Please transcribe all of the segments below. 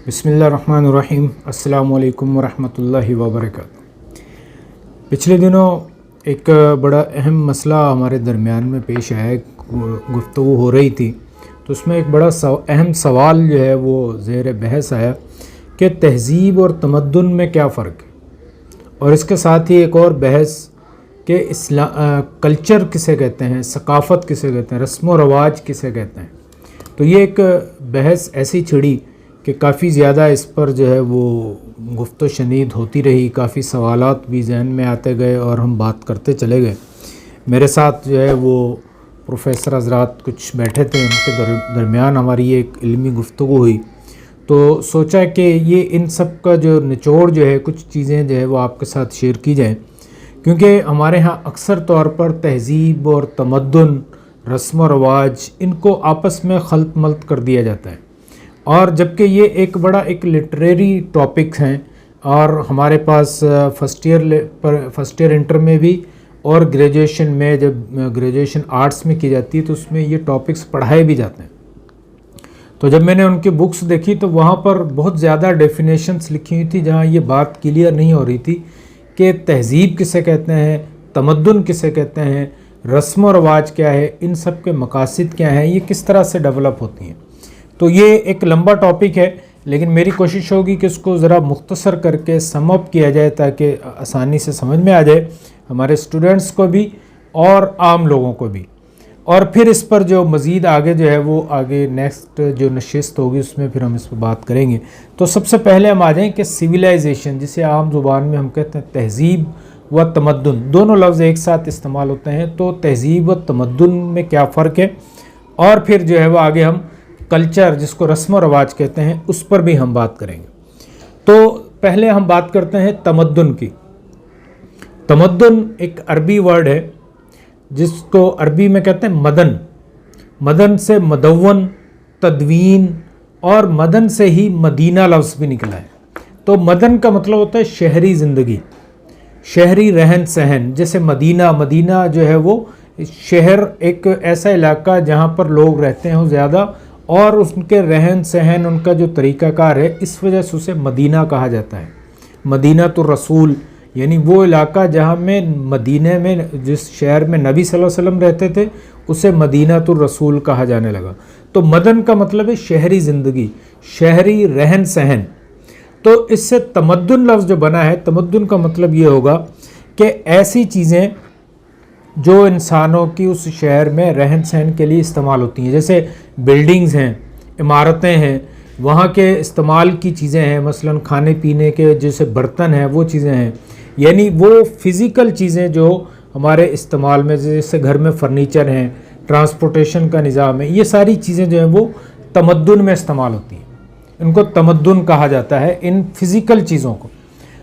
بسم اللہ الرحمن الرحیم۔ السلام علیکم ورحمۃ اللہ وبرکاتہ۔ پچھلے دنوں ایک بڑا اہم مسئلہ ہمارے درمیان میں پیش آیا، گفتگو ہو رہی تھی، تو اس میں ایک بڑا اہم سوال جو ہے وہ زیر بحث آیا کہ تہذیب اور تمدن میں کیا فرق ہے، اور اس کے ساتھ ہی ایک اور بحث کہ کلچر کسے کہتے ہیں، ثقافت کسے کہتے ہیں، رسم و رواج کسے کہتے ہیں۔ تو یہ ایک بحث ایسی چھڑی کہ کافی زیادہ اس پر جو ہے وہ گفت و شنید ہوتی رہی، کافی سوالات بھی ذہن میں آتے گئے اور ہم بات کرتے چلے گئے۔ میرے ساتھ جو ہے وہ پروفیسر حضرات کچھ بیٹھے تھے، ان کے درمیان ہماری ایک علمی گفتگو ہوئی، تو سوچا کہ یہ ان سب کا جو نچوڑ جو ہے، کچھ چیزیں جو ہے وہ آپ کے ساتھ شیئر کی جائیں، کیونکہ ہمارے ہاں اکثر طور پر تہذیب اور تمدن، رسم و رواج، ان کو آپس میں خلط ملط کر دیا جاتا ہے، اور جبکہ یہ ایک لٹریری ٹاپکس ہیں، اور ہمارے پاس فرسٹ ایئر انٹر میں بھی اور گریجویشن میں، جب گریجویشن آرٹس میں کی جاتی ہے تو اس میں یہ ٹاپکس پڑھائے بھی جاتے ہیں۔ تو جب میں نے ان کی بکس دیکھی تو وہاں پر بہت زیادہ ڈیفینیشنس لکھی ہوئی تھی جہاں یہ بات کلیئر نہیں ہو رہی تھی کہ تہذیب کسے کہتے ہیں، تمدن کسے کہتے ہیں، رسم و رواج کیا ہے، ان سب کے مقاصد کیا ہیں، یہ کس طرح سے ڈیولپ ہوتی ہیں۔ تو یہ ایک لمبا ٹاپک ہے، لیکن میری کوشش ہوگی کہ اس کو ذرا مختصر کر کے سم اپ کیا جائے تاکہ آسانی سے سمجھ میں آ جائے ہمارے اسٹوڈنٹس کو بھی اور عام لوگوں کو بھی، اور پھر اس پر جو مزید آگے جو ہے وہ آگے نیکسٹ جو نشست ہوگی اس میں پھر ہم اس پہ بات کریں گے۔ تو سب سے پہلے ہم آ جائیں کہ سویلائزیشن، جسے عام زبان میں ہم کہتے ہیں تہذیب و تمدن، دونوں لفظ ایک ساتھ استعمال ہوتے ہیں، تو تہذیب و تمدن میں کیا فرق ہے، اور پھر جو ہے وہ آگے ہم کلچر، جس کو رسم و رواج کہتے ہیں، اس پر بھی ہم بات کریں گے۔ تو پہلے ہم بات کرتے ہیں تمدن کی۔ تمدن ایک عربی ورڈ ہے جس کو عربی میں کہتے ہیں مدن، مدن سے مدون، تدوین، اور مدن سے ہی مدینہ لفظ بھی نکلا ہے۔ تو مدن کا مطلب ہوتا ہے شہری زندگی، شہری رہن سہن، جیسے مدینہ جو ہے وہ شہر، ایک ایسا علاقہ جہاں پر لوگ رہتے ہیں زیادہ، اور ان کے رہن سہن، ان کا جو طریقہ کار ہے، اس وجہ سے اسے مدینہ کہا جاتا ہے۔ مدینہ الرسول، یعنی وہ علاقہ جہاں میں مدینہ میں، جس شہر میں نبی صلی اللہ علیہ وسلم رہتے تھے، اسے مدینہ الرسول کہا جانے لگا۔ تو مدن کا مطلب ہے شہری زندگی، شہری رہن سہن۔ تو اس سے تمدن لفظ جو بنا ہے، تمدن کا مطلب یہ ہوگا کہ ایسی چیزیں جو انسانوں کی اس شہر میں رہن سہن کے لیے استعمال ہوتی ہیں، جیسے بلڈنگز ہیں، عمارتیں ہیں، وہاں کے استعمال کی چیزیں ہیں، مثلا کھانے پینے کے جیسے برتن ہیں، وہ چیزیں ہیں، یعنی وہ فزیکل چیزیں جو ہمارے استعمال میں، جیسے گھر میں فرنیچر ہیں، ٹرانسپورٹیشن کا نظام ہے، یہ ساری چیزیں جو ہیں وہ تمدن میں استعمال ہوتی ہیں، ان کو تمدن کہا جاتا ہے، ان فزیکل چیزوں کو۔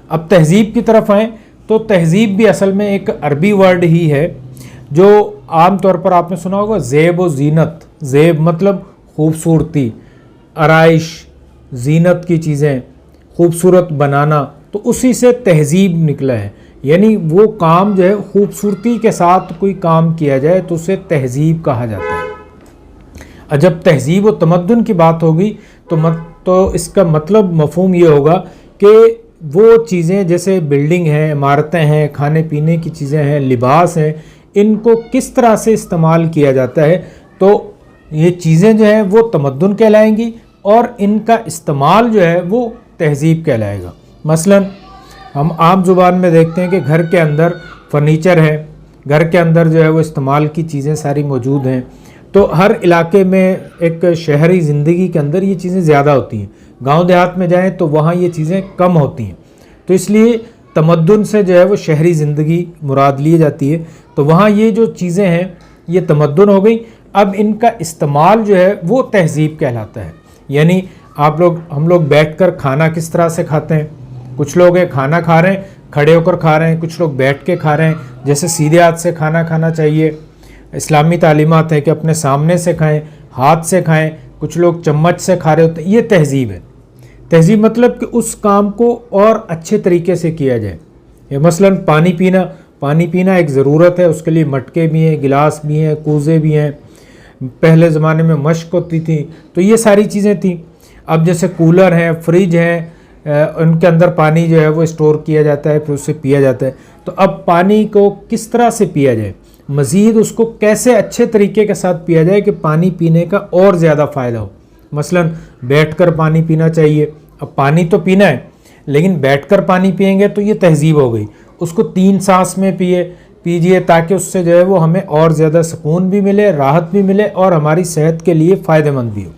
اب تہذیب کی طرف آئیں تو تہذیب بھی اصل میں ایک عربی ورڈ ہی ہے، جو عام طور پر آپ نے سنا ہوگا زیب و زینت۔ زیب مطلب خوبصورتی، آرائش، زینت کی چیزیں، خوبصورت بنانا، تو اسی سے تہذیب نکلا ہے، یعنی وہ کام جو ہے خوبصورتی کے ساتھ کوئی کام کیا جائے تو اسے تہذیب کہا جاتا ہے۔ جب تہذیب و تمدن کی بات ہوگی تو اس کا مطلب مفہوم یہ ہوگا کہ وہ چیزیں جیسے بلڈنگ ہیں، عمارتیں ہیں، کھانے پینے کی چیزیں ہیں، لباس ہیں، ان کو کس طرح سے استعمال کیا جاتا ہے، تو یہ چیزیں جو ہیں وہ تمدن کہلائیں گی، اور ان کا استعمال جو ہے وہ تہذیب کہلائے گا۔ مثلا ہم عام زبان میں دیکھتے ہیں کہ گھر کے اندر فرنیچر ہے، گھر کے اندر جو ہے وہ استعمال کی چیزیں ساری موجود ہیں، تو ہر علاقے میں ایک شہری زندگی کے اندر یہ چیزیں زیادہ ہوتی ہیں، گاؤں دیہات میں جائیں تو وہاں یہ چیزیں کم ہوتی ہیں، تو اس لیے تمدن سے جو ہے وہ شہری زندگی مراد لی جاتی ہے، تو وہاں یہ جو چیزیں ہیں یہ تمدن ہو گئی۔ اب ان کا استعمال جو ہے وہ تہذیب کہلاتا ہے، یعنی ہم لوگ بیٹھ کر کھانا کس طرح سے کھاتے ہیں، کچھ لوگ کھانا کھا رہے ہیں کھڑے ہو کر کھا رہے ہیں، کچھ لوگ بیٹھ کے کھا رہے ہیں، جیسے سیدھے ہاتھ سے کھانا کھانا چاہیے، اسلامی تعلیمات ہیں کہ اپنے سامنے سے کھائیں، ہاتھ سے کھائیں، کچھ لوگ چمچ سے کھا رہے ہوتے ہیں، یہ تہذیب ہے۔ تہذیب مطلب کہ اس کام کو اور اچھے طریقے سے کیا جائے، یا مثلا پانی پینا ایک ضرورت ہے، اس کے لیے مٹکے بھی ہیں، گلاس بھی ہیں، کوزے بھی ہیں، پہلے زمانے میں مشق ہوتی تھی، تو یہ ساری چیزیں تھیں۔ اب جیسے کولر ہیں، فریج ہیں، ان کے اندر پانی جو ہے وہ اسٹور کیا جاتا ہے، پھر اسے پیا جاتا ہے. تو اب پانی کو کس طرح سے پیا جائے، مزید اس کو کیسے اچھے طریقے کے ساتھ پیا جائے کہ پانی پینے کا اور زیادہ فائدہ ہو. مثلا بیٹھ کر پانی پینا چاہیے. اب پانی تو پینا ہے لیکن بیٹھ کر پانی پئیں گے تو یہ تہذیب ہو گئی. اس کو 3 سانس میں پیجئے تاکہ اس سے جو ہے وہ ہمیں اور زیادہ سکون بھی ملے، راحت بھی ملے اور ہماری صحت کے لیے فائدہ مند بھی ہو.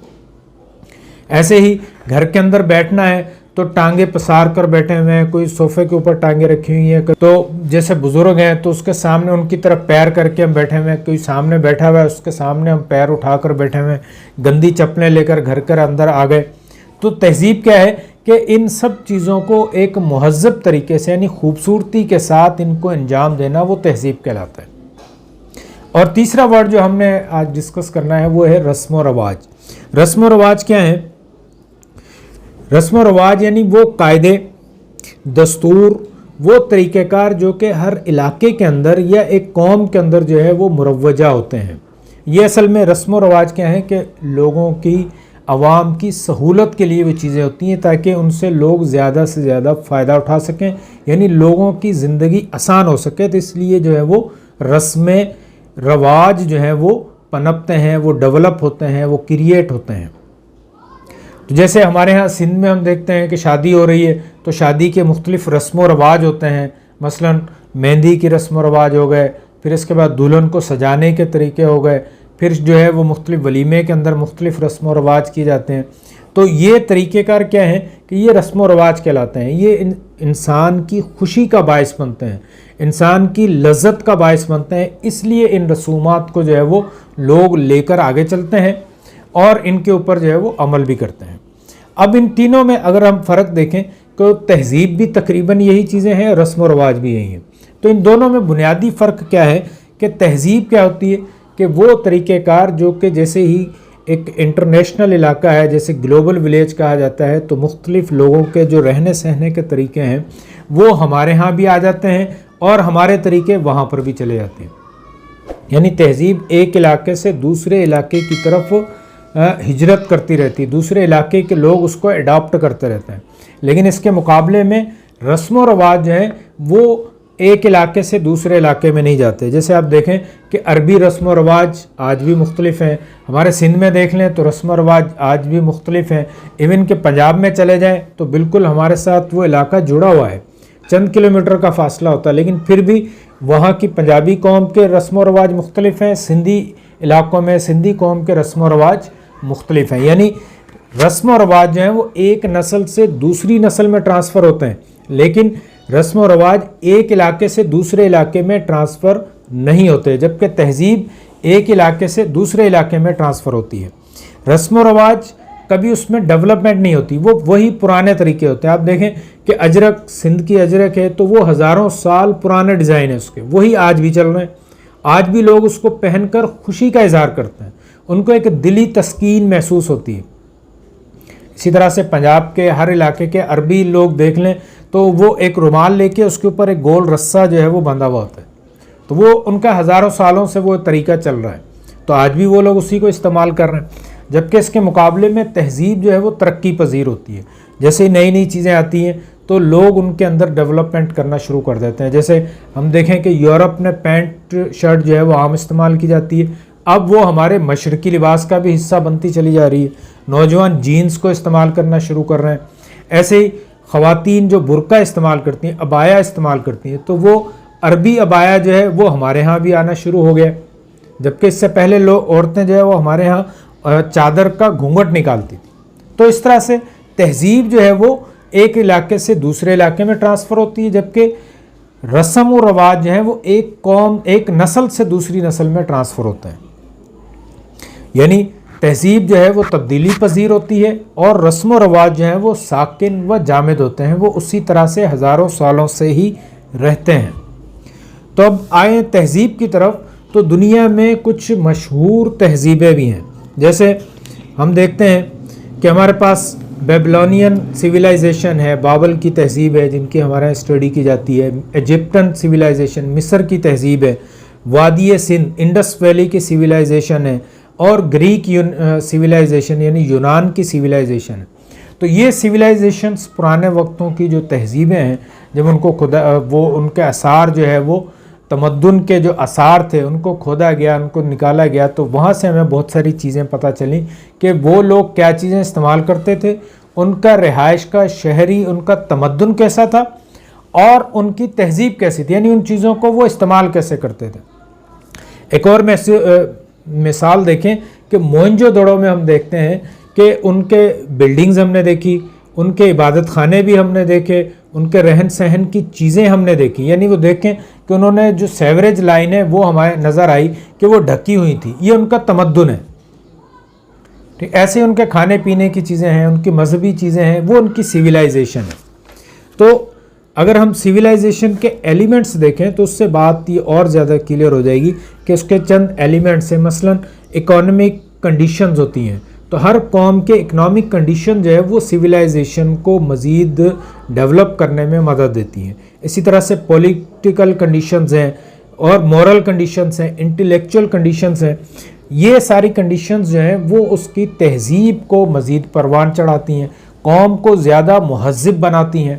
ایسے ہی گھر کے اندر بیٹھنا ہے تو ٹانگیں پسار کر بیٹھے ہوئے ہیں، کوئی صوفے کے اوپر ٹانگیں رکھی ہوئی ہیں، تو جیسے بزرگ ہیں تو اس کے سامنے ان کی طرف پیر کر کے ہم بیٹھے ہوئے ہیں، کوئی سامنے بیٹھا ہوا ہے اس کے سامنے ہم پیر اٹھا کر بیٹھے ہوئے ہیں، گندی چپلیں لے کر گھر کے اندر آ گئے. تو تہذیب کیا ہے کہ ان سب چیزوں کو ایک مہذب طریقے سے یعنی خوبصورتی کے ساتھ ان کو انجام دینا، وہ تہذیب کہلاتا ہے. اور تیسرا ورڈ جو ہم نے آج ڈسکس کرنا ہے وہ ہے رسم و رواج. رسم و رواج کیا ہیں؟ رسم و رواج یعنی وہ قاعدے، دستور، وہ طریقہ کار جو کہ ہر علاقے کے اندر یا ایک قوم کے اندر جو ہے وہ مروجہ ہوتے ہیں. یہ اصل میں رسم و رواج کیا ہیں کہ لوگوں کی، عوام کی سہولت کے لیے وہ چیزیں ہوتی ہیں تاکہ ان سے لوگ زیادہ سے زیادہ فائدہ اٹھا سکیں، یعنی لوگوں کی زندگی آسان ہو سکے. تو اس لیے جو ہے وہ رسم رواج جو ہیں وہ پنپتے ہیں، وہ ڈیولپ ہوتے ہیں، وہ کریٹ ہوتے ہیں. تو جیسے ہمارے ہاں سندھ میں ہم دیکھتے ہیں کہ شادی ہو رہی ہے تو شادی کے مختلف رسم و رواج ہوتے ہیں. مثلا مہندی کی رسم و رواج ہو گئے، پھر اس کے بعد دلہن کو سجانے کے طریقے ہو گئے، پھر جو ہے وہ مختلف ولیمے کے اندر مختلف رسم و رواج کیے جاتے ہیں. تو یہ طریقہ کار کیا ہیں کہ یہ رسم و رواج کہلاتے ہیں. یہ انسان کی خوشی کا باعث بنتے ہیں، انسان کی لذت کا باعث بنتے ہیں. اس لیے ان رسومات کو جو ہے وہ لوگ لے کر آگے چلتے ہیں اور ان کے اوپر جو ہے وہ عمل بھی کرتے ہیں. اب ان تینوں میں اگر ہم فرق دیکھیں تو تہذیب بھی تقریباً یہی چیزیں ہیں، رسم و رواج بھی یہی ہیں. تو ان دونوں میں بنیادی فرق کیا ہے کہ تہذیب کیا ہوتی ہے کہ وہ طریقہ کار جو کہ جیسے ہی ایک انٹرنیشنل علاقہ ہے، جیسے گلوبل ولیج کہا جاتا ہے، تو مختلف لوگوں کے جو رہنے سہنے کے طریقے ہیں وہ ہمارے ہاں بھی آ جاتے ہیں اور ہمارے طریقے وہاں پر بھی چلے جاتے ہیں. یعنی تہذیب ایک علاقے سے دوسرے علاقے کی طرف ہجرت کرتی رہتی، دوسرے علاقے کے لوگ اس کو اڈاپٹ کرتے رہتے ہیں. لیکن اس کے مقابلے میں رسم و رواج جو ہیں وہ ایک علاقے سے دوسرے علاقے میں نہیں جاتے. جیسے آپ دیکھیں کہ عربی رسم و رواج آج بھی مختلف ہیں، ہمارے سندھ میں دیکھ لیں تو رسم و رواج آج بھی مختلف ہیں. ایون کہ پنجاب میں چلے جائیں تو بالکل ہمارے ساتھ وہ علاقہ جڑا ہوا ہے، چند کلومیٹر کا فاصلہ ہوتا ہے، لیکن پھر بھی وہاں کی پنجابی قوم کے رسم و رواج مختلف ہیں، سندھی علاقوں میں سندھی قوم کے رسم و رواج مختلف ہیں. یعنی رسم و رواج جو ہیں وہ ایک نسل سے دوسری نسل میں ٹرانسفر ہوتے ہیں، لیکن رسم و رواج ایک علاقے سے دوسرے علاقے میں ٹرانسفر نہیں ہوتے، جبکہ تہذیب ایک علاقے سے دوسرے علاقے میں ٹرانسفر ہوتی ہے. رسم و رواج کبھی اس میں ڈیولپمنٹ نہیں ہوتی، وہ وہی پرانے طریقے ہوتے ہیں. آپ دیکھیں کہ اجرک، سندھ کی اجرک ہے تو وہ ہزاروں سال پرانے ڈیزائن ہیں اس کے، وہی آج بھی چل رہے ہیں. آج بھی لوگ اس کو پہن کر خوشی کا اظہار کرتے ہیں، ان کو ایک دلی تسکین محسوس ہوتی ہے. اسی طرح سے پنجاب کے ہر علاقے کے عربی لوگ دیکھ لیں تو وہ ایک رومال لے کے اس کے اوپر ایک گول رسہ جو ہے وہ بندھا ہوا ہوتا ہے، تو وہ ان کا ہزاروں سالوں سے وہ طریقہ چل رہا ہے، تو آج بھی وہ لوگ اسی کو استعمال کر رہے ہیں. جبکہ اس کے مقابلے میں تہذیب جو ہے وہ ترقی پذیر ہوتی ہے. جیسے نئی نئی چیزیں آتی ہیں تو لوگ ان کے اندر ڈیولپمنٹ کرنا شروع کر دیتے ہیں. جیسے ہم دیکھیں کہ یورپ میں پینٹ شرٹ جو ہے وہ عام استعمال کی جاتی ہے، اب وہ ہمارے مشرقی لباس کا بھی حصہ بنتی چلی جا رہی ہے. نوجوان جینز کو استعمال کرنا شروع کر رہے ہیں. ایسے ہی خواتین جو برقع استعمال کرتی ہیں، عبایا استعمال کرتی ہیں، تو وہ عربی عبایا جو ہے وہ ہمارے ہاں بھی آنا شروع ہو گیا. جبکہ اس سے پہلے لوگ عورتیں جو ہے وہ ہمارے ہاں چادر کا گھونگھٹ نکالتی تھی. تو اس طرح سے تہذیب جو ہے وہ ایک علاقے سے دوسرے علاقے میں ٹرانسفر ہوتی ہے، جبکہ رسم و رواج جو ہیں وہ ایک قوم، ایک نسل سے دوسری نسل میں ٹرانسفر ہوتے ہیں. یعنی تہذیب جو ہے وہ تبدیلی پذیر ہوتی ہے اور رسم و رواج جو ہیں وہ ساکن و جامد ہوتے ہیں، وہ اسی طرح سے ہزاروں سالوں سے ہی رہتے ہیں. تو اب آئیں تہذیب کی طرف. تو دنیا میں کچھ مشہور تہذیبیں بھی ہیں. جیسے ہم دیکھتے ہیں کہ ہمارے پاس بیبلونین سویلائزیشن ہے، بابل کی تہذیب ہے جن کی ہمارے یہاں اسٹڈی کی جاتی ہے. ایجپٹن سویلائزیشن مصر کی تہذیب ہے. وادی سندھ انڈس ویلی کی سویلائزیشن ہے. اور گریک سویلائزیشن یعنی یونان کی سویلائزیشن ہے. تو یہ سویلائزیشنس پرانے وقتوں کی جو تہذیبیں ہیں، جب ان کو وہ ان کے آثار جو ہے وہ تمدن کے جو آثار تھے ان کو کھودا گیا، ان کو نکالا گیا، تو وہاں سے ہمیں بہت ساری چیزیں پتہ چلیں کہ وہ لوگ کیا چیزیں استعمال کرتے تھے، ان کا رہائش کا شہری ان کا تمدن کیسا تھا اور ان کی تہذیب کیسی تھی، یعنی ان چیزوں کو وہ استعمال کیسے کرتے تھے۔ ایک اور مثال دیکھیں کہ موئنجو دڑو میں ہم دیکھتے ہیں کہ ان کے بلڈنگز ہم نے دیکھی، ان کے عبادت خانے بھی ہم نے دیکھے، ان کے رہن سہن کی چیزیں ہم نے دیکھی، یعنی وہ دیکھیں کہ انہوں نے جو سیوریج لائن ہے وہ ہمیں نظر آئی کہ وہ ڈھکی ہوئی تھی، یہ ان کا تمدن ہے۔ ٹھیک، ایسے ان کے کھانے پینے کی چیزیں ہیں، ان کی مذہبی چیزیں ہیں، وہ ان کی سویلائزیشن ہے۔ تو اگر ہم سویلائزیشن کے ایلیمنٹس دیکھیں تو اس سے بات یہ اور زیادہ کلیئر ہو جائے گی کہ اس کے چند ایلیمنٹس ہیں، مثلا اکانومک کنڈیشنز ہوتی ہیں، تو ہر قوم کے اکنامک کنڈیشن جو ہے وہ سویلائزیشن کو مزید ڈیولپ کرنے میں مدد دیتی ہیں۔ اسی طرح سے پولیٹیکل کنڈیشنز ہیں اور مورل کنڈیشنز ہیں، انٹلیکچوئل کنڈیشنز ہیں، یہ ساری کنڈیشنز جو ہیں وہ اس کی تہذیب کو مزید پروان چڑھاتی ہیں، قوم کو زیادہ مہذب بناتی ہیں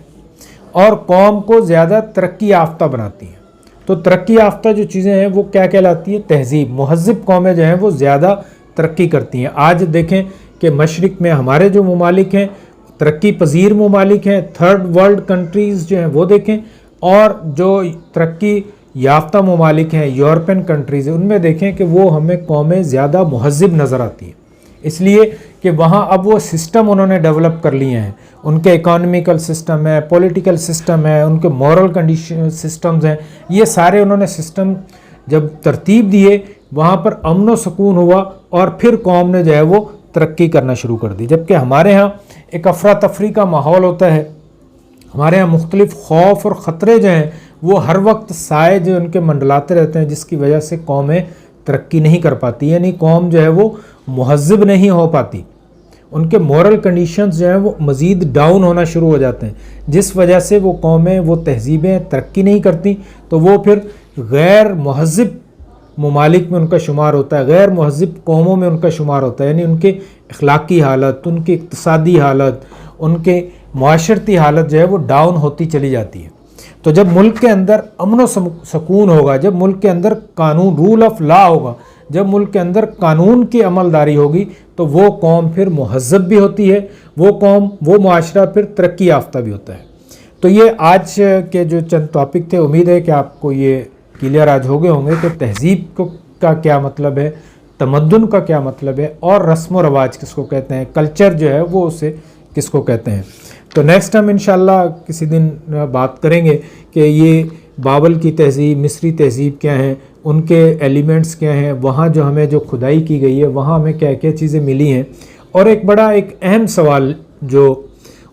اور قوم کو زیادہ ترقی یافتہ بناتی ہیں۔ تو ترقی یافتہ جو چیزیں ہیں وہ کیا کہلاتی ہیں؟ تہذیب۔ مہذب قومیں جو ہیں وہ زیادہ ترقی کرتی ہیں۔ آج دیکھیں کہ مشرق میں ہمارے جو ممالک ہیں ترقی پذیر ممالک ہیں، تھرڈ ورلڈ کنٹریز جو ہیں وہ دیکھیں، اور جو ترقی یافتہ ممالک ہیں یورپین کنٹریز ہیں، ان میں دیکھیں کہ وہ ہمیں قومیں زیادہ مہذب نظر آتی ہیں، اس لیے کہ وہاں اب وہ سسٹم انہوں نے ڈیولپ کر لیے ہیں، ان کے اکانومیکل سسٹم ہے، پولیٹیکل سسٹم ہے، ان کے مورل کنڈیشن سسٹمز ہیں، یہ سارے انہوں نے سسٹم جب ترتیب دیے وہاں پر امن و سکون ہوا اور پھر قوم نے جو ہے وہ ترقی کرنا شروع کر دی۔ جبکہ ہمارے ہاں ایک افراتفری کا ماحول ہوتا ہے، ہمارے ہاں مختلف خوف اور خطرے جو ہیں وہ ہر وقت سائے جو ان کے منڈلاتے رہتے ہیں، جس کی وجہ سے قومیں ترقی نہیں کر پاتی، یعنی قوم جو ہے وہ مہذب نہیں ہو پاتی، ان کے مورل کنڈیشنز جو ہیں وہ مزید ڈاؤن ہونا شروع ہو جاتے ہیں، جس وجہ سے وہ قومیں وہ تہذیبیں ترقی نہیں کرتی، تو وہ پھر غیر مہذب ممالک میں ان کا شمار ہوتا ہے، غیر مہذب قوموں میں ان کا شمار ہوتا ہے، یعنی ان کے اخلاقی حالت، ان کی اقتصادی حالت، ان کے معاشرتی حالت جو ہے وہ ڈاؤن ہوتی چلی جاتی ہے۔ تو جب ملک کے اندر امن و سکون ہوگا، جب ملک کے اندر قانون رول آف لا ہوگا، جب ملک کے اندر قانون کی عملداری ہوگی تو وہ قوم پھر مہذب بھی ہوتی ہے، وہ قوم وہ معاشرہ پھر ترقی یافتہ بھی ہوتا ہے۔ تو یہ آج کے جو چند ٹاپک تھے، امید ہے کہ آپ کو یہ کلیئر آج ہو گئے ہوں گے کہ تہذیب کا کیا مطلب ہے، تمدن کا کیا مطلب ہے، اور رسم و رواج کس کو کہتے ہیں، کلچر جو ہے وہ اسے کس کو کہتے ہیں۔ تو نیکسٹ ہم انشاءاللہ کسی دن بات کریں گے کہ یہ بابل کی تہذیب، مصری تہذیب کیا ہیں، ان کے ایلیمنٹس کیا ہیں، وہاں جو ہمیں جو کھدائی کی گئی ہے وہاں ہمیں کیا کیا چیزیں ملی ہیں، اور ایک بڑا ایک اہم سوال جو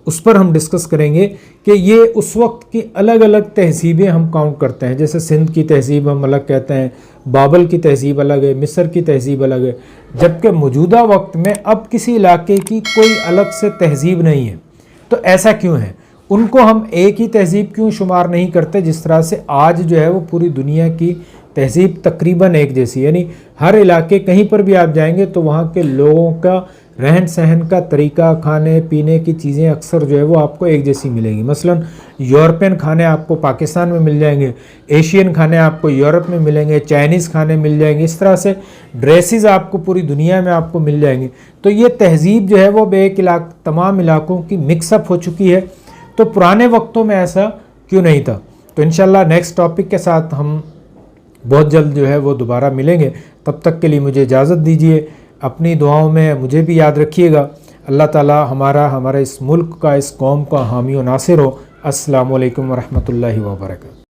اس پر ہم ڈسکس کریں گے کہ یہ اس وقت کی الگ الگ تہذیبیں ہم کاؤنٹ کرتے ہیں، جیسے سندھ کی تہذیب ہم الگ کہتے ہیں، بابل کی تہذیب الگ ہے، مصر کی تہذیب الگ ہے، جبکہ موجودہ وقت میں اب کسی علاقے کی کوئی الگ سے تہذیب نہیں ہے۔ تو ایسا کیوں ہے؟ ان کو ہم ایک ہی تہذیب کیوں شمار نہیں کرتے، جس طرح سے آج جو ہے وہ پوری دنیا کی تہذیب تقریباً ایک جیسی، یعنی ہر علاقے کہیں پر بھی آپ جائیں گے تو وہاں کے لوگوں کا رہن سہن کا طریقہ، کھانے پینے کی چیزیں اکثر جو ہے وہ آپ کو ایک جیسی ملیں گی۔ مثلا یورپین کھانے آپ کو پاکستان میں مل جائیں گے، ایشین کھانے آپ کو یورپ میں ملیں گے، چائنیز کھانے مل جائیں گے، اس طرح سے ڈریسز آپ کو پوری دنیا میں آپ کو مل جائیں گے۔ تو یہ تہذیب جو ہے وہ تمام علاقوں کی مکس اپ ہو چکی ہے۔ تو پرانے وقتوں میں ایسا کیوں نہیں تھا؟ تو انشاءاللہ نیکسٹ ٹاپک کے ساتھ ہم بہت جلد جو ہے وہ دوبارہ ملیں گے۔ تب تک کے لیے مجھے اجازت دیجیے، اپنی دعاؤں میں مجھے بھی یاد رکھیے گا۔ اللہ تعالی ہمارا اس ملک کا، اس قوم کا حامی و ناصر ہو۔ السلام علیکم ورحمۃ اللہ وبرکاتہ۔